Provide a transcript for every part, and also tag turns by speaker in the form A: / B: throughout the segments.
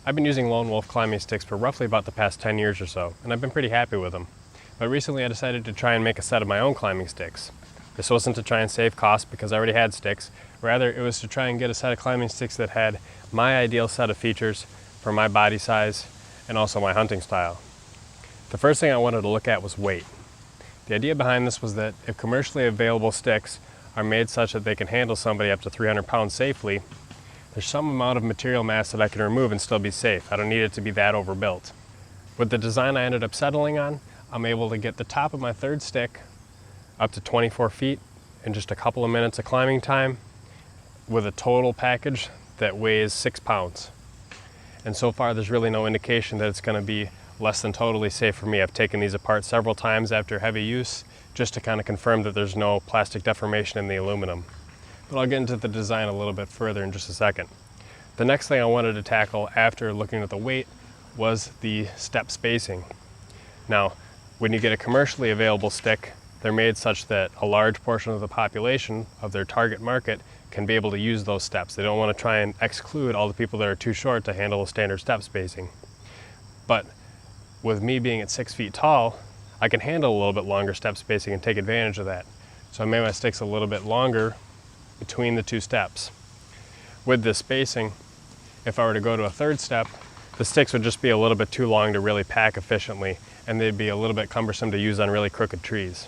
A: I've been using Lone Wolf climbing sticks for roughly about the past 10 years or so, and I've been pretty happy with them. But recently I decided to try and make a set of my own climbing sticks. This wasn't to try and save costs because I already had sticks, rather it was to try and get a set of climbing sticks that had my ideal set of features for my body size and also my hunting style. The first thing I wanted to look at was weight. The idea behind this was that if commercially available sticks are made such that they can handle somebody up to 300 pounds safely, there's some amount of material mass that I can remove and still be safe. I don't need it to be that overbuilt. With the design I ended up settling on, I'm able to get the top of my third stick up to 24 feet in just a couple of minutes of climbing time with a total package that weighs 6 pounds. And so far there's really no indication that it's going to be less than totally safe for me. I've taken these apart several times after heavy use just to kind of confirm that there's no plastic deformation in the aluminum. But I'll get into the design a little bit further in just a second. The next thing I wanted to tackle after looking at the weight was the step spacing. Now, when you get a commercially available stick, they're made such that a large portion of the population of their target market can be able to use those steps. They don't want to try and exclude all the people that are too short to handle the standard step spacing. But with me being at 6 feet tall, I can handle a little bit longer step spacing and take advantage of that. So I made my sticks a little bit longer between the two steps. With this spacing, if I were to go to a third step, the sticks would just be a little bit too long to really pack efficiently, and they'd be a little bit cumbersome to use on really crooked trees.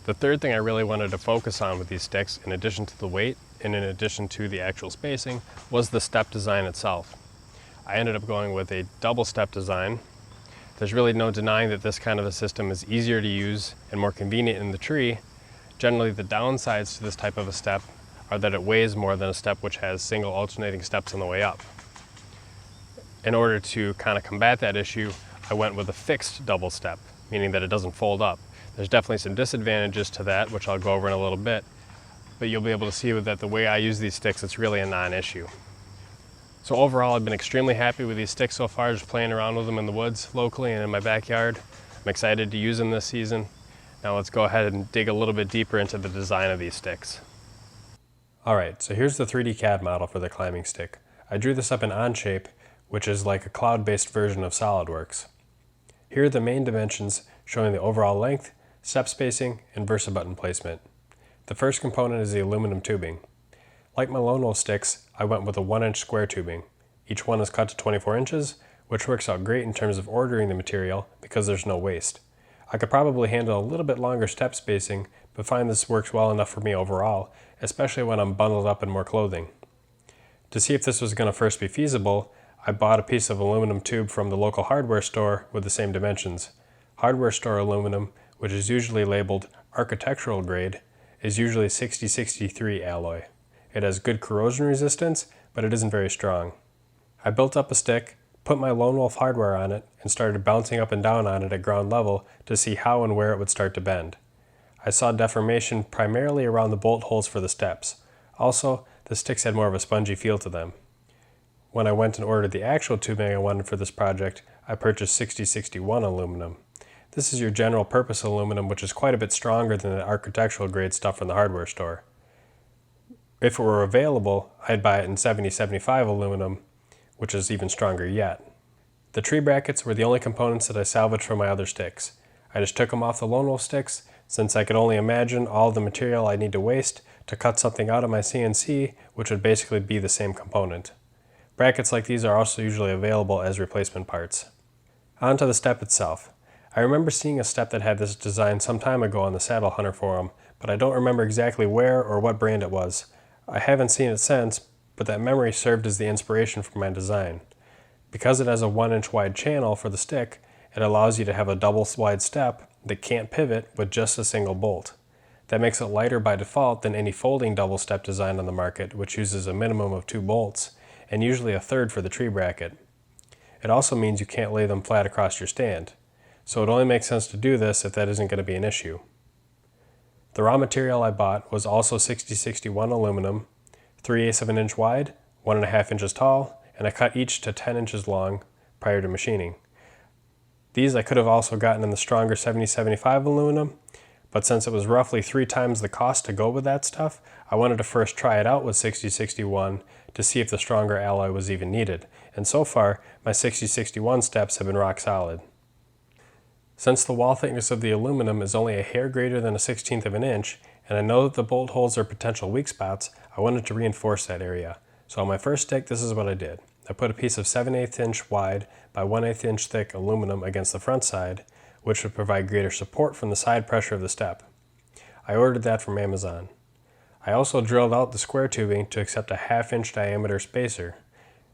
A: The third thing I really wanted to focus on with these sticks, in addition to the weight and in addition to the actual spacing, was the step design itself. I ended up going with a double step design. There's really no denying that this kind of a system is easier to use and more convenient in the tree. Generally, the downsides to this type of a step are that it weighs more than a step which has single alternating steps on the way up. In order to kind of combat that issue, I went with a fixed double step, meaning that it doesn't fold up. There's definitely some disadvantages to that, which I'll go over in a little bit, but you'll be able to see that the way I use these sticks, it's really a non-issue. So overall, I've been extremely happy with these sticks so far, just playing around with them in the woods locally and in my backyard. I'm excited to use them this season. Now let's go ahead and dig a little bit deeper into the design of these sticks. Alright, so here's the 3D CAD model for the climbing stick. I drew this up in Onshape, which is like a cloud-based version of SolidWorks. Here are the main dimensions showing the overall length, step spacing, and Versa button placement. The first component is the aluminum tubing. Like my Lone Wolf sticks, I went with a 1-inch square tubing. Each one is cut to 24 inches, which works out great in terms of ordering the material because there's no waste. I could probably handle a little bit longer step spacing, but find this works well enough for me overall, especially when I'm bundled up in more clothing. To see if this was going to first be feasible, I bought a piece of aluminum tube from the local hardware store with the same dimensions. Hardware store aluminum, which is usually labeled architectural grade, is usually 6063 alloy. It has good corrosion resistance, but it isn't very strong. I built up a stick, put my Lone Wolf hardware on it, and started bouncing up and down on it at ground level to see how and where it would start to bend. I saw deformation primarily around the bolt holes for the steps. Also, the sticks had more of a spongy feel to them. When I went and ordered the actual tubing I wanted for this project, I purchased 6061 aluminum. This is your general purpose aluminum, which is quite a bit stronger than the architectural grade stuff from the hardware store. If it were available, I'd buy it in 7075 aluminum, which is even stronger yet. The tree brackets were the only components that I salvaged from my other sticks. I just took them off the Lone Wolf sticks, since I could only imagine all the material I need to waste to cut something out of my CNC, which would basically be the same component. Brackets like these are also usually available as replacement parts. On to the step itself. I remember seeing a step that had this design some time ago on the Saddle Hunter forum, but I don't remember exactly where or what brand it was. I haven't seen it since, but that memory served as the inspiration for my design. Because it has a 1-inch wide channel for the stick, it allows you to have a double wide step that can't pivot with just a single bolt. That makes it lighter by default than any folding double step design on the market, which uses a minimum of 2 bolts, and usually a third for the tree bracket. It also means you can't lay them flat across your stand, so it only makes sense to do this if that isn't going to be an issue. The raw material I bought was also 6061 aluminum, 3/8 of an inch wide, 1.5 inches tall, and I cut each to 10 inches long prior to machining. These I could have also gotten in the stronger 7075 aluminum, but since it was roughly 3 times the cost to go with that stuff, I wanted to first try it out with 6061 to see if the stronger alloy was even needed, and so far my 6061 steps have been rock solid. Since the wall thickness of the aluminum is only a hair greater than a 1/16 of an inch, and I know that the bolt holes are potential weak spots, I wanted to reinforce that area. So on my first stick, this is what I did. I put a piece of 7/8 inch wide by 1/8 inch thick aluminum against the front side, which would provide greater support from the side pressure of the step. I ordered that from Amazon. I also drilled out the square tubing to accept a 1/2 inch diameter spacer.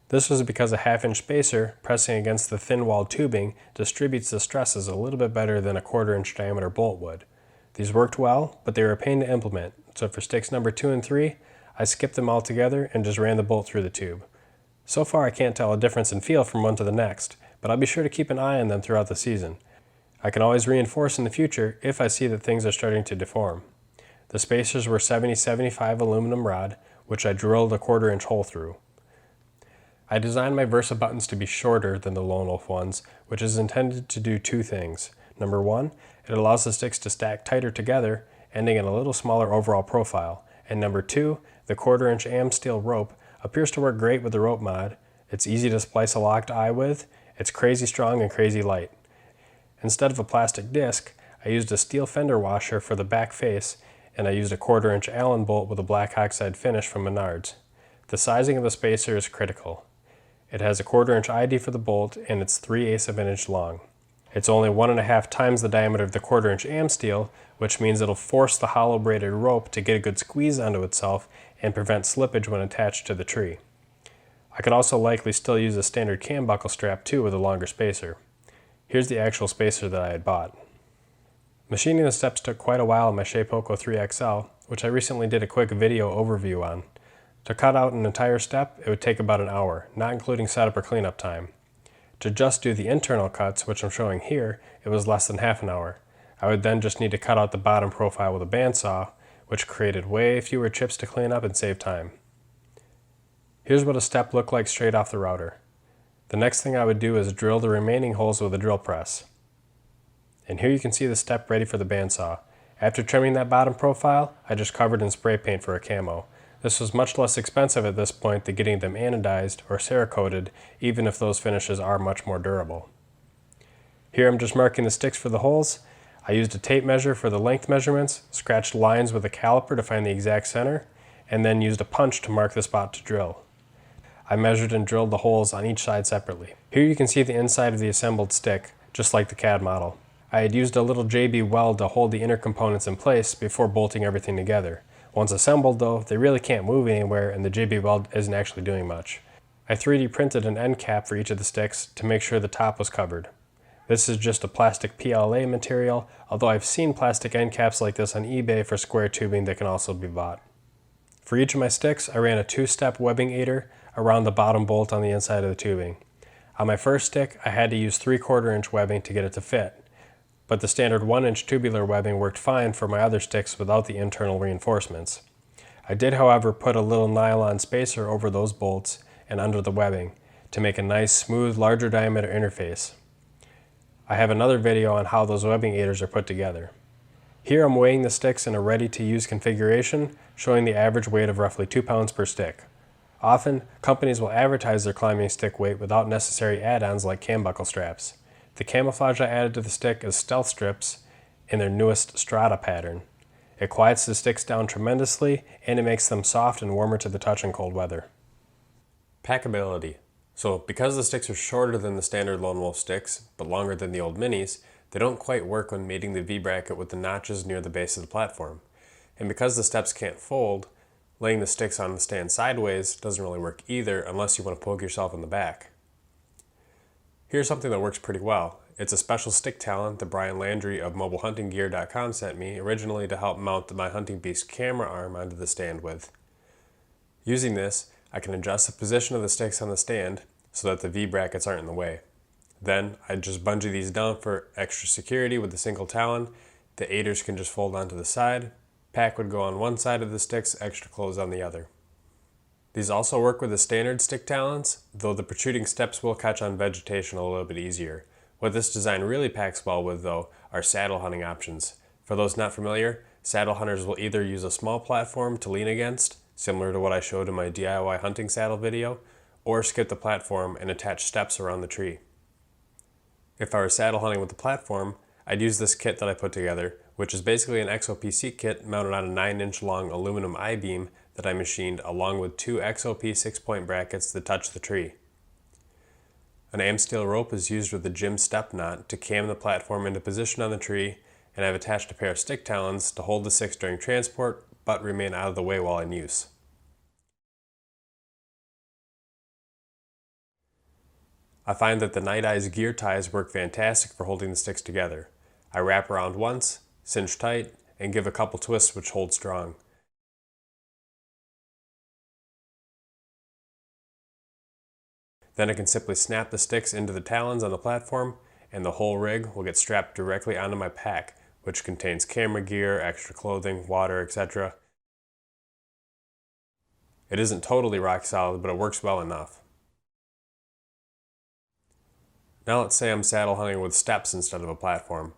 A: This was because a 1/2 inch spacer pressing against the thin walled tubing distributes the stresses a little bit better than a 1/4 inch diameter bolt would. These worked well, but they were a pain to implement, so for sticks number 2 and 3, I skipped them all together and just ran the bolt through the tube. So far I can't tell a difference in feel from one to the next, but I'll be sure to keep an eye on them throughout the season. I can always reinforce in the future if I see that things are starting to deform. The spacers were 70-75 aluminum rod, which I drilled a 1/4 inch hole through. I designed my Versa buttons to be shorter than the Lone Wolf ones, which is intended to do two things. Number one, it allows the sticks to stack tighter together, ending in a little smaller overall profile. And number two, the 1/4 inch Amsteel rope appears to work great with the rope mod. It's easy to splice a locked eye with, it's crazy strong and crazy light. Instead of a plastic disc, I used a steel fender washer for the back face, and I used a 1/4 inch Allen bolt with a black oxide finish from Menards. The sizing of the spacer is critical. It has a 1/4 inch ID for the bolt, and it's 3/8 of an inch long. It's only 1.5 times the diameter of the 1/4 inch Amsteel, which means it'll force the hollow braided rope to get a good squeeze onto itself and prevent slippage when attached to the tree. I could also likely still use a standard cam buckle strap too with a longer spacer. Here's the actual spacer that I had bought. Machining the steps took quite a while in my Shapeoko 3XL, which I recently did a quick video overview on. To cut out an entire step, it would take about an hour, not including setup or cleanup time. To just do the internal cuts, which I'm showing here, it was less than half an hour. I would then just need to cut out the bottom profile with a bandsaw, which created way fewer chips to clean up and save time. Here's what a step looked like straight off the router. The next thing I would do is drill the remaining holes with a drill press. And here you can see the step ready for the bandsaw. After trimming that bottom profile, I just covered in spray paint for a camo. This was much less expensive at this point than getting them anodized or cerakoted, even if those finishes are much more durable. Here I'm just marking the sticks for the holes. I used a tape measure for the length measurements, scratched lines with a caliper to find the exact center, and then used a punch to mark the spot to drill. I measured and drilled the holes on each side separately. Here you can see the inside of the assembled stick, just like the CAD model. I had used a little JB weld to hold the inner components in place before bolting everything together. Once assembled though, they really can't move anywhere and the JB weld isn't actually doing much. I 3D printed an end cap for each of the sticks to make sure the top was covered. This is just a plastic PLA material, although I've seen plastic end caps like this on eBay for square tubing that can also be bought. For each of my sticks, I ran a 2-step webbing aider around the bottom bolt on the inside of the tubing. On my first stick, I had to use 3/4 inch webbing to get it to fit, but the standard 1 inch tubular webbing worked fine for my other sticks without the internal reinforcements. I did, however, put a little nylon spacer over those bolts and under the webbing to make a nice, smooth, larger diameter interface. I have another video on how those webbing aiders are put together. Here I'm weighing the sticks in a ready-to-use configuration, showing the average weight of roughly 2 pounds per stick. Often, companies will advertise their climbing stick weight without necessary add-ons like cam buckle straps. The camouflage I added to the stick is stealth strips in their newest Strata pattern. It quiets the sticks down tremendously, and it makes them soft and warmer to the touch in cold weather. Packability. So because the sticks are shorter than the standard Lone Wolf sticks, but longer than the old minis, they don't quite work when mating the V-bracket with the notches near the base of the platform. And because the steps can't fold, laying the sticks on the stand sideways doesn't really work either unless you want to poke yourself in the back. Here's something that works pretty well. It's a special stick talent that Brian Landry of mobilehuntinggear.com sent me originally to help mount my Hunting Beast camera arm onto the stand with. Using this, I can adjust the position of the sticks on the stand so that the V-brackets aren't in the way. Then I just bungee these down for extra security with a single talon. The aiders can just fold onto the side. Pack would go on one side of the sticks, extra clothes on the other. These also work with the standard stick talons, though the protruding steps will catch on vegetation a little bit easier. What this design really packs well with, though, are saddle hunting options. For those not familiar, saddle hunters will either use a small platform to lean against, similar to what I showed in my DIY hunting saddle video, or skip the platform and attach steps around the tree. If I were saddle hunting with the platform, I'd use this kit that I put together, which is basically an XOP seat kit mounted on a 9-inch long aluminum I-beam that I machined along with 2 XOP 6-point brackets that touch the tree. An Amsteel rope is used with a gym step knot to cam the platform into position on the tree, and I've attached a pair of stick talons to hold the sticks during transport but remain out of the way while in use. I find that the Night Eyes gear ties work fantastic for holding the sticks together. I wrap around once, cinch tight, and give a couple twists which hold strong. Then I can simply snap the sticks into the talons on the platform, and the whole rig will get strapped directly onto my pack, which contains camera gear, extra clothing, water, etc. It isn't totally rock solid, but it works well enough. Now let's say I'm saddle hunting with steps instead of a platform.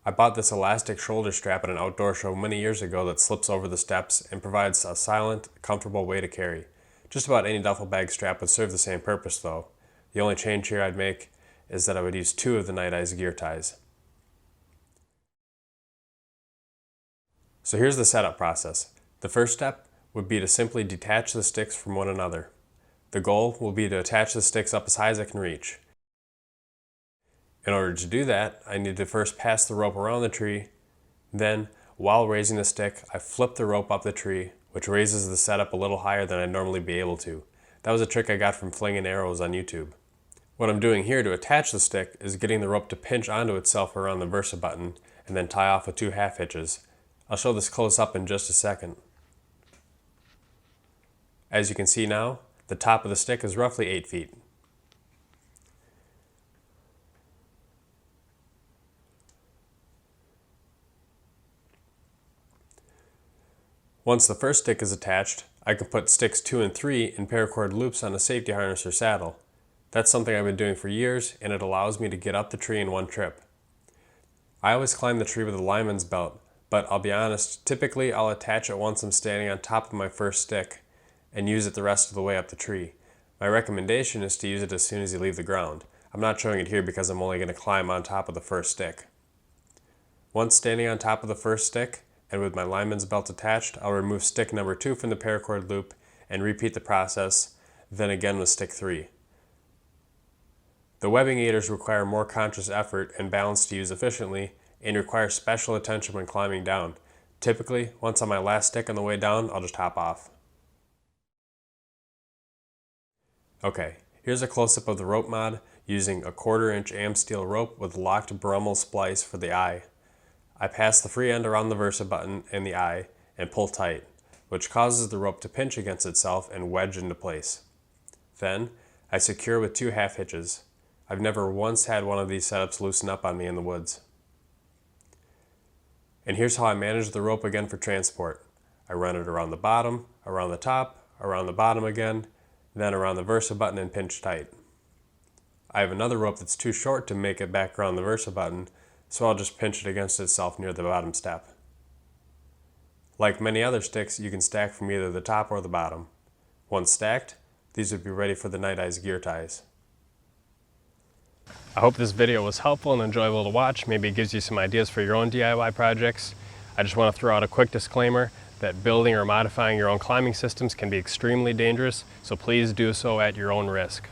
A: I bought this elastic shoulder strap at an outdoor show many years ago that slips over the steps and provides a silent, comfortable way to carry. Just about any duffel bag strap would serve the same purpose though. The only change here I'd make is that I would use 2 of the Night Eyes gear ties. So here's the setup process. The first step would be to simply detach the sticks from one another. The goal will be to attach the sticks up as high as I can reach. In order to do that, I need to first pass the rope around the tree. Then, while raising the stick, I flip the rope up the tree, which raises the setup a little higher than I'd normally be able to. That was a trick I got from flinging arrows on YouTube. What I'm doing here to attach the stick is getting the rope to pinch onto itself around the Versa button and then tie off with 2 half hitches. I'll show this close up in just a second. As you can see now, the top of the stick is roughly 8 feet. Once the first stick is attached, I can put sticks 2 and 3 in paracord loops on a safety harness or saddle. That's something I've been doing for years, and it allows me to get up the tree in one trip. I always climb the tree with a lineman's belt, but I'll be honest, typically I'll attach it once I'm standing on top of my first stick and use it the rest of the way up the tree. My recommendation is to use it as soon as you leave the ground. I'm not showing it here because I'm only going to climb on top of the first stick. Once standing on top of the first stick, and with my lineman's belt attached, I'll remove stick number 2 from the paracord loop and repeat the process, then again with stick 3. The webbing aiders require more conscious effort and balance to use efficiently and require special attention when climbing down. Typically, once on my last stick on the way down, I'll just hop off. Okay, here's a close-up of the rope mod using a 1/4 inch Amsteel rope with locked Brummel splice for the eye. I pass the free end around the Versa button and the eye and pull tight, which causes the rope to pinch against itself and wedge into place. Then, I secure with 2 half hitches. I've never once had one of these setups loosen up on me in the woods. And here's how I manage the rope again for transport. I run it around the bottom, around the top, around the bottom again, then around the Versa button and pinch tight. I have another rope that's too short to make it back around the Versa button, so I'll just pinch it against itself near the bottom step. Like many other sticks, you can stack from either the top or the bottom. Once stacked, these would be ready for the Night Eyes gear ties. I hope this video was helpful and enjoyable to watch. Maybe it gives you some ideas for your own DIY projects. I just want to throw out a quick disclaimer that building or modifying your own climbing systems can be extremely dangerous, so please do so at your own risk.